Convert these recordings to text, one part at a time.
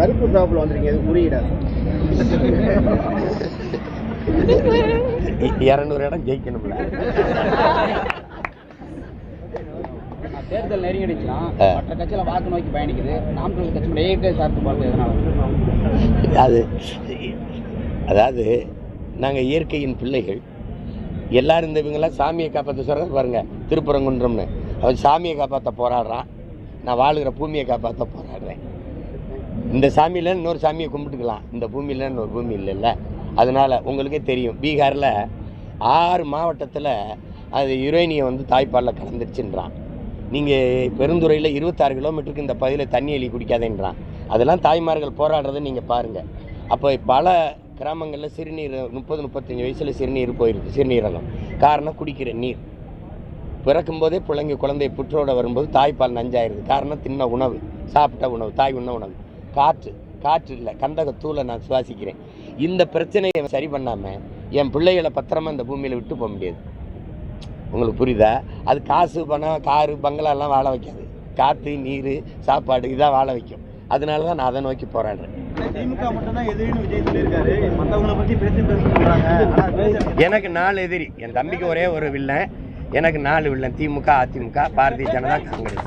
கருப்பு டாப்ல வந்திருக்கீங்க, அது புரியுதா? 200 இடம் ஜெயிக்கணும்ல. தேர்தல் நெருங்கிடுச்சுன்னா மற்ற கட்சியில வாக்கு நோக்கி பயணிக்குது, நாம் தமிழர் கட்சி ஏற்கனவே சார்பு பார்த்து எதனால? அதாவது நாங்கள் இயற்கையின் பிள்ளைகள் எல்லாரும். இந்த இவங்கெல்லாம் சாமியை காப்பாற்ற சொல்கிற பாருங்க, திருப்பரங்குன்றம்னு அவன் சாமியை காப்பாற்ற போராடுறான், நான் வாழுகிற பூமியை காப்பாற்ற போராடுறேன். இந்த சாமியில் இன்னொரு சாமியை கும்பிட்டுக்கலாம், இந்த பூமியில் இன்னொரு பூமி இல்லைல்ல. அதனால் உங்களுக்கே தெரியும், பீகாரில் 6 மாவட்டத்தில் அது யுரேனியம் வந்து தாய்ப்பாலில் கலந்துருச்சுன்றான். நீங்கள் பெருந்துறையில் 26 கிலோமீட்டருக்கு இந்த பகுதியில் தண்ணி எலி குடிக்காதேன்றான். அதெல்லாம் தாய்மார்கள் போராடுறதை நீங்கள் பாருங்கள். அப்போ பல கிராமங்களில் சிறுநீர் 30-35 வயசில் சிறுநீர் போயிருக்கு, சிறுநீரகம். காரணம் குடிக்கிற நீர். பிறக்கும்போதே குழந்தை புற்றோட வரும்போது தாய்ப்பால் நஞ்சாயிருது. காரணம் தின்ன உணவு, சாப்பிட்ட உணவு, தாய் உண்ண உணவு. காற்று இல்லை, கந்தகத்தூளை நான் சுவாசிக்கிறேன். இந்த பிரச்சனையை சரி பண்ணாமல் என் பிள்ளைகளை பத்திரமா இந்த பூமியில் விட்டு போக முடியாது. உங்களுக்கு புரியுதா? அது காசு, பணம், காரு, பங்களாலாம் வாழ வைக்காது. காற்று, நீர், சாப்பாடு இதான் வாழ வைக்கும். அதனால தான் நான் அதை நோக்கி போராடுறேன். திமுக மட்டும்தான் எதிரின்னு விஜய் சொல்லியிருக்காரு, மற்றவங்களை பற்றி பேசுறாங்க. எனக்கு 4 எதிரி. என் தம்பிக்கு ஒரே ஒரு வில்லன், எனக்கு 4 வில்லன். திமுக, அதிமுக, பாரதிய ஜனதா, காங்கிரஸ்.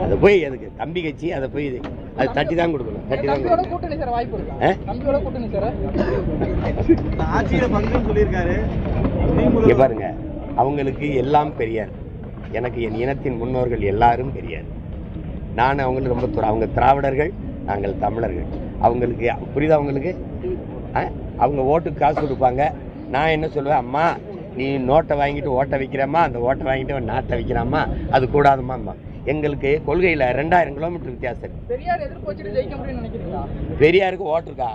அது போய் அதுக்கு தம்பி கட்சி, அதை போய் அது தட்டி தான் கொடுக்கணும். தட்டி தான் இங்க பாருங்க, அவங்களுக்கு எல்லாம் பெரியார். எனக்கு என் இனத்தின் முன்னோர்கள் எல்லாரும் பெரியார். நான் அவங்களுக்கு ரொம்ப தூரம். அவங்க திராவிடர்கள், நாங்கள் தமிழர்கள். அவங்களுக்கு புரியுதா? அவங்களுக்கு அவங்க ஓட்டுக்கு காசு கொடுப்பாங்க. நான் என்ன சொல்லுவேன், அம்மா நீ நோட்டை வாங்கிட்டு ஓட்டை வைக்கிறம்மா, அந்த ஓட்டை வாங்கிட்டு நாட்டை வைக்கிறாம்மா, அது கூடாதுமாம்மா. எங்களுக்கு கொள்கையில் 2000 கிலோமீட்டர் வித்தியாசம். பெரியாருக்கு ஓட்டுருக்கா?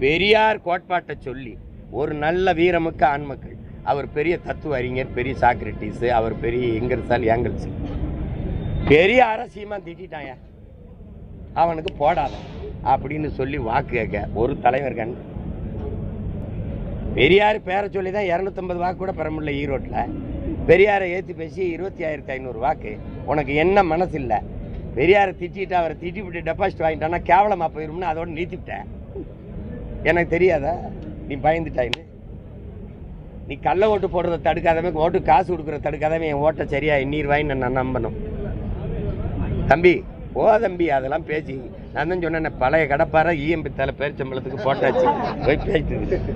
பெரியார் கோட்பாட்டை சொல்லி ஒரு நல்ல வீரமுக்க ஆண்மக்கள். அவர் பெரிய தத்துவ அறிஞர், பெரிய சாக்ரட்டிஸ், அவர் பெரிய ஏங்கல்ஸ். பெரியார சீமான் திட்டாயா, அவனுக்கு போடாத அப்படின்னு சொல்லி வாக்கு கேட்க ஒரு தலைவர் கண். பெரியார் பேரை சொல்லி தான் 250 வாக்கு கூட பெற முடியல ஈரோட்டில். பெரியாரை ஏற்றி பேசி 20,500 வாக்கு. உனக்கு என்ன மனசு இல்லை? பெரியாரை திட்டிட்டு அவரை திட்டிவிட்டு டெபாசிட் வாங்கிட்டான்னா கேவலமாக போயிடும்னு அதோட நிறுத்திவிட்டேன். எனக்கு தெரியாதா நீ பயந்துட்டாயின்னு? நீ கள்ள ஓட்டு போடுறதை தடுக்காதமே, ஓட்டு காசு கொடுக்குறத தடுக்காதமே, என் ஓட்டை சரியா எண்ணீர் வாங்கி நான் நம்பணும். தம்பி தம்பி அதெல்லாம் பேசி நான் தான் சொன்னேன், பழைய கடப்பார ஈஎம்பி தலை பேரிச்சம்பளத்துக்கு போட்டாச்சு போய் பேசிட்டு